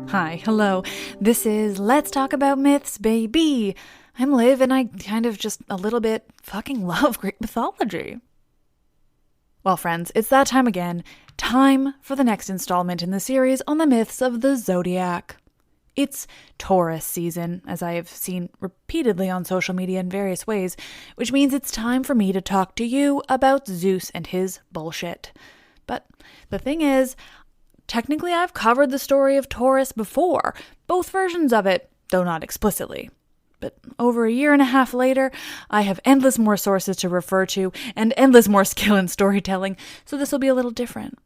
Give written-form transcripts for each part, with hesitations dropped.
Hi, hello. This is Let's Talk About Myths, baby. I'm Liv, and I kind of just a little bit fucking love Greek mythology. Well, friends, it's that time again. Time for the next installment in the series on the myths of the Zodiac. It's Taurus season, as I have seen repeatedly on social media in various ways, which means it's time for me to talk to you about Zeus and his bullshit. But the thing is, technically, I've covered the story of Taurus before, both versions of it, though not explicitly. But over a year and a half later, I have endless more sources to refer to and endless more skill in storytelling, so this will be a little different.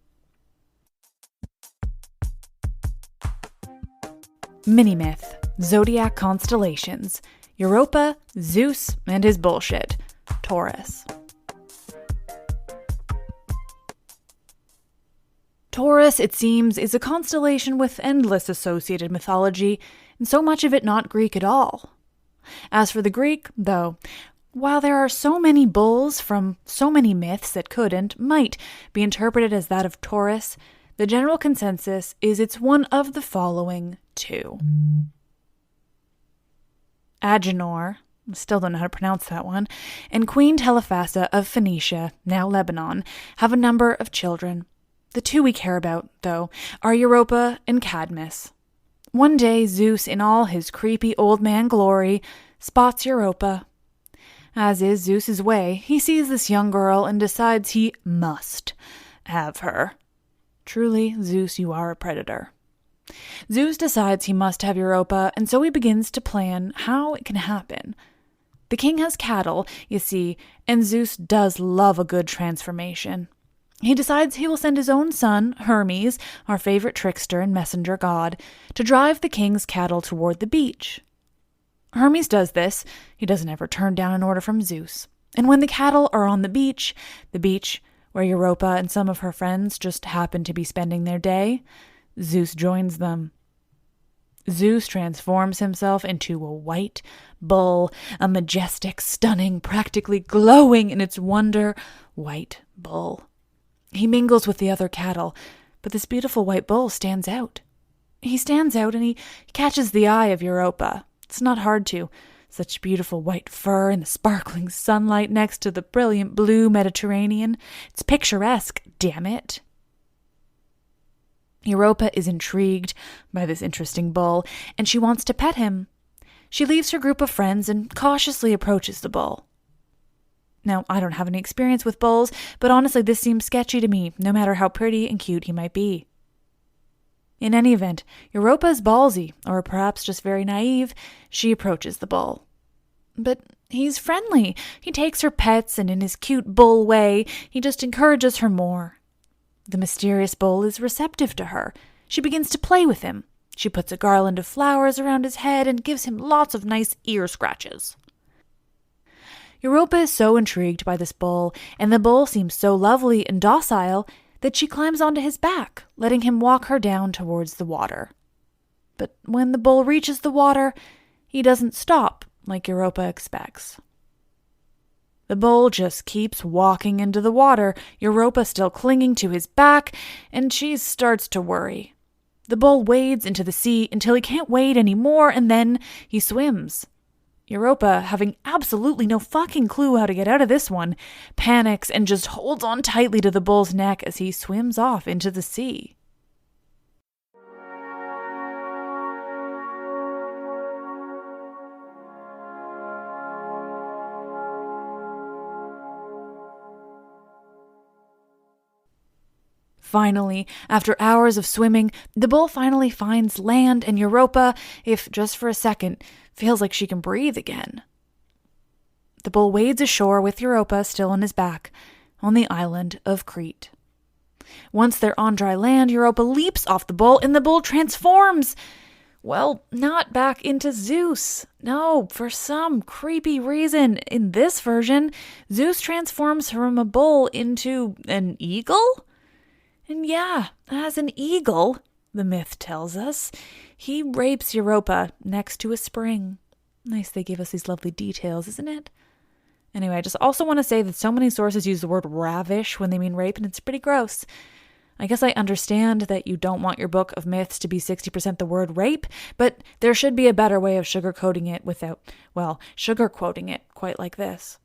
Mini-myth, Zodiac constellations, Europa, Zeus, and his bullshit, Taurus. Taurus, it seems, is a constellation with endless associated mythology, and so much of it not Greek at all. As for the Greek, though, while there are so many bulls from so many myths that could and might be interpreted as that of Taurus, the general consensus is it's one of the following two. Agenor, still don't know how to pronounce that one, and Queen Telephassa of Phoenicia, now Lebanon, have a number of children. The two we care about, though, are Europa and Cadmus. One day, Zeus, in all his creepy old man glory, spots Europa. As is Zeus's way, he sees this young girl and decides he must have her. Truly, Zeus, you are a predator. Zeus decides he must have Europa, and so he begins to plan how it can happen. The king has cattle, you see, and Zeus does love a good transformation. He decides he will send his own son, Hermes, our favorite trickster and messenger god, to drive the king's cattle toward the beach. Hermes does this. He doesn't ever turn down an order from Zeus. And when the cattle are on the beach where Europa and some of her friends just happen to be spending their day, Zeus joins them. Zeus transforms himself into a white bull, a majestic, stunning, practically glowing in its wonder, white bull. He mingles with the other cattle, but this beautiful white bull stands out. He stands out and he catches the eye of Europa. It's not hard to. Such beautiful white fur in the sparkling sunlight next to the brilliant blue Mediterranean. It's picturesque, damn it. Europa is intrigued by this interesting bull, and she wants to pet him. She leaves her group of friends and cautiously approaches the bull. Now, I don't have any experience with bulls, but honestly, this seems sketchy to me, no matter how pretty and cute he might be. In any event, Europa is ballsy, or perhaps just very naive. She approaches the bull. But he's friendly. He takes her pets, and in his cute bull way, he just encourages her more. The mysterious bull is receptive to her. She begins to play with him. She puts a garland of flowers around his head and gives him lots of nice ear scratches. Europa is so intrigued by this bull, and the bull seems so lovely and docile that she climbs onto his back, letting him walk her down towards the water. But when the bull reaches the water, he doesn't stop like Europa expects. The bull just keeps walking into the water, Europa still clinging to his back, and she starts to worry. The bull wades into the sea until he can't wade anymore, and then he swims. Europa, having absolutely no fucking clue how to get out of this one, panics and just holds on tightly to the bull's neck as he swims off into the sea. Finally, after hours of swimming, the bull finally finds land, and Europa, if just for a second, feels like she can breathe again. The bull wades ashore with Europa still on his back, on the island of Crete. Once they're on dry land, Europa leaps off the bull, and the bull transforms. Well, not back into Zeus. No, for some creepy reason, in this version, Zeus transforms from a bull into an eagle? And yeah, as an eagle, the myth tells us, he rapes Europa next to a spring. Nice they give us these lovely details, isn't it? Anyway, I just also want to say that so many sources use the word ravish when they mean rape, and it's pretty gross. I guess I understand that you don't want your book of myths to be 60% the word rape, but there should be a better way of sugarcoating it without, sugarcoating it quite like this.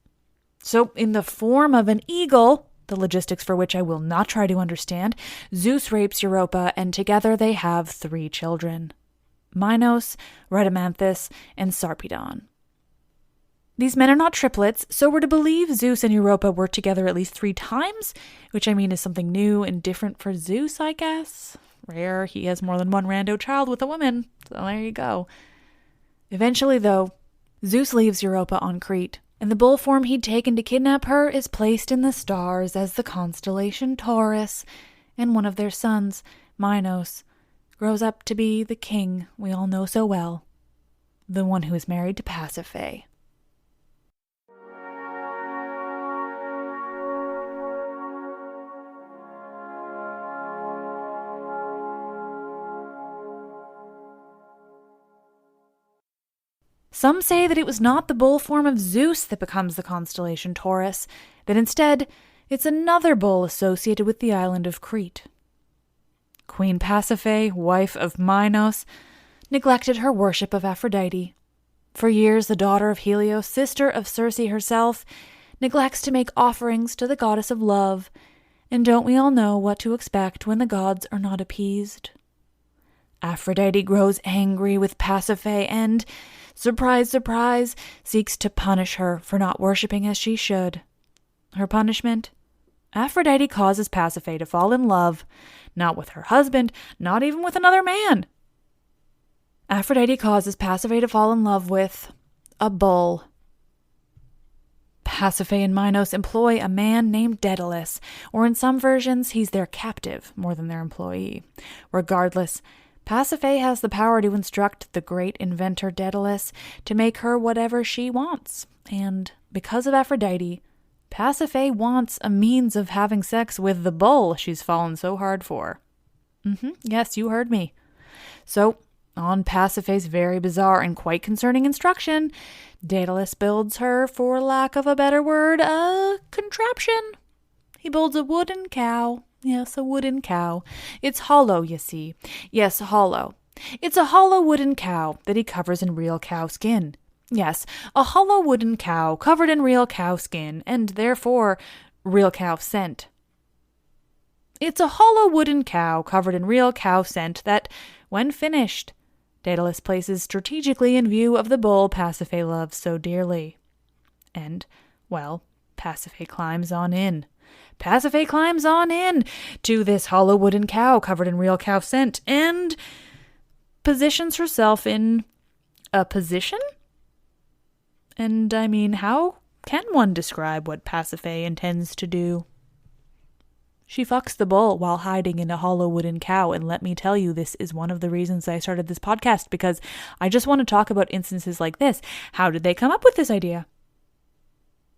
So, in the form of an eagle, the logistics for which I will not try to understand, Zeus rapes Europa, and together they have 3 children: Minos, Rhadamanthus, and Sarpedon. These men are not triplets, so we're to believe Zeus and Europa were together at least 3 times, which I mean is something new and different for Zeus, I guess. Rare, he has more than one rando child with a woman, so there you go. Eventually, though, Zeus leaves Europa on Crete, and the bull form he'd taken to kidnap her is placed in the stars as the constellation Taurus, and one of their sons, Minos, grows up to be the king we all know so well, the one who is married to Pasiphae. Some say that it was not the bull form of Zeus that becomes the constellation Taurus, that instead it's another bull associated with the island of Crete. Queen Pasiphae, wife of Minos, neglected her worship of Aphrodite. For years, the daughter of Helios, sister of Circe herself, neglects to make offerings to the goddess of love, and don't we all know what to expect when the gods are not appeased? Aphrodite grows angry with Pasiphae and, surprise, surprise, seeks to punish her for not worshipping as she should. Her punishment? Aphrodite causes Pasiphae to fall in love, not with her husband, not even with another man. Aphrodite causes Pasiphae to fall in love with a bull. Pasiphae and Minos employ a man named Daedalus, or in some versions, he's their captive more than their employee. Regardless, Pasiphae has the power to instruct the great inventor Daedalus to make her whatever she wants. And because of Aphrodite, Pasiphae wants a means of having sex with the bull she's fallen so hard for. Yes, you heard me. So, on Pasiphae's very bizarre and quite concerning instruction, Daedalus builds her, for lack of a better word, a contraption. He builds a wooden cow. Yes, a wooden cow. It's hollow, you see. Yes, hollow. It's a hollow wooden cow that he covers in real cow skin. Yes, a hollow wooden cow covered in real cow skin, and therefore real cow scent. It's a hollow wooden cow covered in real cow scent that, when finished, Daedalus places strategically in view of the bull Pasiphae loves so dearly. And, well, Pasiphae climbs on in. Pasiphae climbs on in to this hollow wooden cow covered in real cow scent and positions herself in a position? And I mean, how can one describe what Pasiphae intends to do? She fucks the bull while hiding in a hollow wooden cow, and let me tell you, this is one of the reasons I started this podcast, because I just want to talk about instances like this. How did they come up with this idea?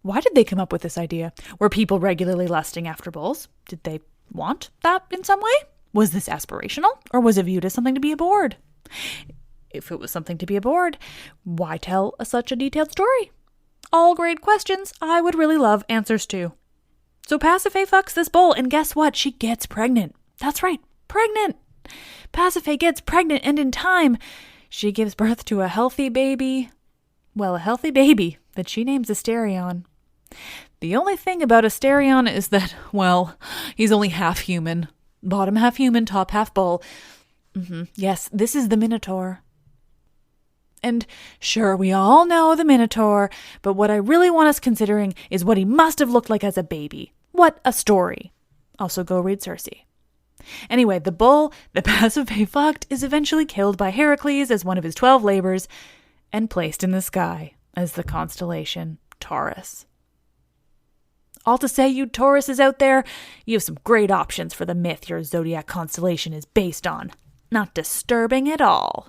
Why did they come up with this idea? Were people regularly lusting after bulls? Did they want that in some way? Was this aspirational, or was it viewed as something to be aboard? If it was something to be aboard, why tell such a detailed story? All great questions I would really love answers to. So Pasiphae fucks this bull, and guess what? She gets pregnant. That's right, pregnant. Pasiphae gets pregnant, and in time, she gives birth to a healthy baby. Well, a healthy baby that she names Asterion. The only thing about Asterion is that, well, he's only half human. Bottom half human, top half bull. Yes, this is the Minotaur. And sure, we all know the Minotaur, but what I really want us considering is what he must have looked like as a baby. What a story. Also, go read Circe. Anyway, the bull that Pasiphae fucked is eventually killed by Heracles as one of his 12 labors and placed in the sky as the constellation Taurus. All to say, you Tauruses out there, you have some great options for the myth your zodiac constellation is based on. Not disturbing at all.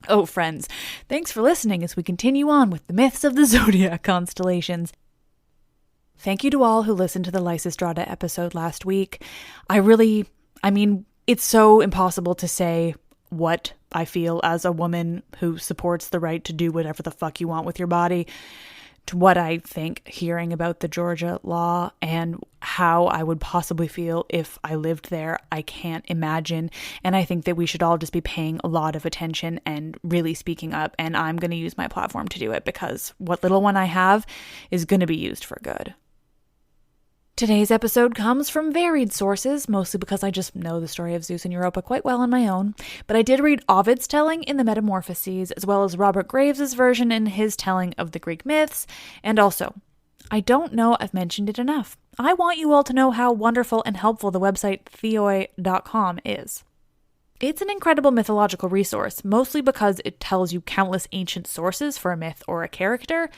Oh, friends, thanks for listening as we continue on with the myths of the zodiac constellations. Thank you to all who listened to the Lysistrata episode last week. It's so impossible to say what I feel as a woman who supports the right to do whatever the fuck you want with your body, to what I think hearing about the Georgia law and how I would possibly feel if I lived there. I can't imagine. And I think that we should all just be paying a lot of attention and really speaking up. And I'm going to use my platform to do it because what little one I have is going to be used for good. Today's episode comes from varied sources, mostly because I just know the story of Zeus and Europa quite well on my own, but I did read Ovid's telling in the Metamorphoses, as well as Robert Graves' version in his telling of the Greek myths, and also, I don't know I've mentioned it enough. I want you all to know how wonderful and helpful the website theoi.com is. It's an incredible mythological resource, mostly because it tells you countless ancient sources for a myth or a character.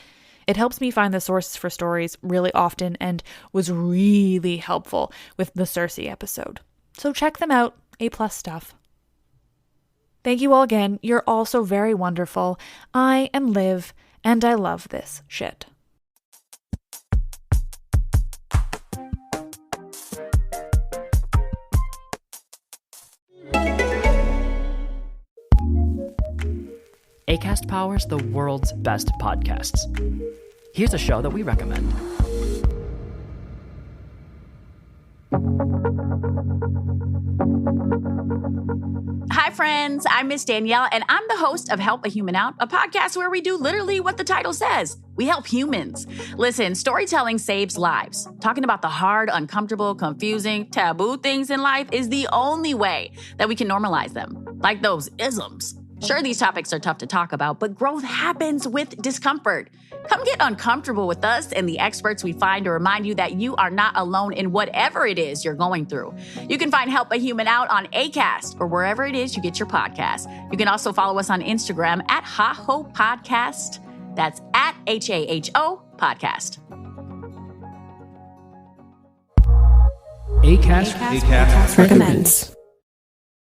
It helps me find the sources for stories really often and was really helpful with the Circe episode. So check them out, A+ stuff. Thank you all again. You're all so very wonderful. I am Liv, and I love this shit. Acast powers the world's best podcasts. Here's a show that we recommend. Hi, friends. I'm Miss Danielle, and I'm the host of Help a Human Out, a podcast where we do literally what the title says. We help humans. Listen, storytelling saves lives. Talking about the hard, uncomfortable, confusing, taboo things in life is the only way that we can normalize them, like those isms. Sure, these topics are tough to talk about, but growth happens with discomfort. Come get uncomfortable with us and the experts we find to remind you that you are not alone in whatever it is you're going through. You can find Help a Human Out on Acast or wherever it is you get your podcasts. You can also follow us on Instagram at HaHo Podcast. That's at HAHO Podcast. Acast recommends.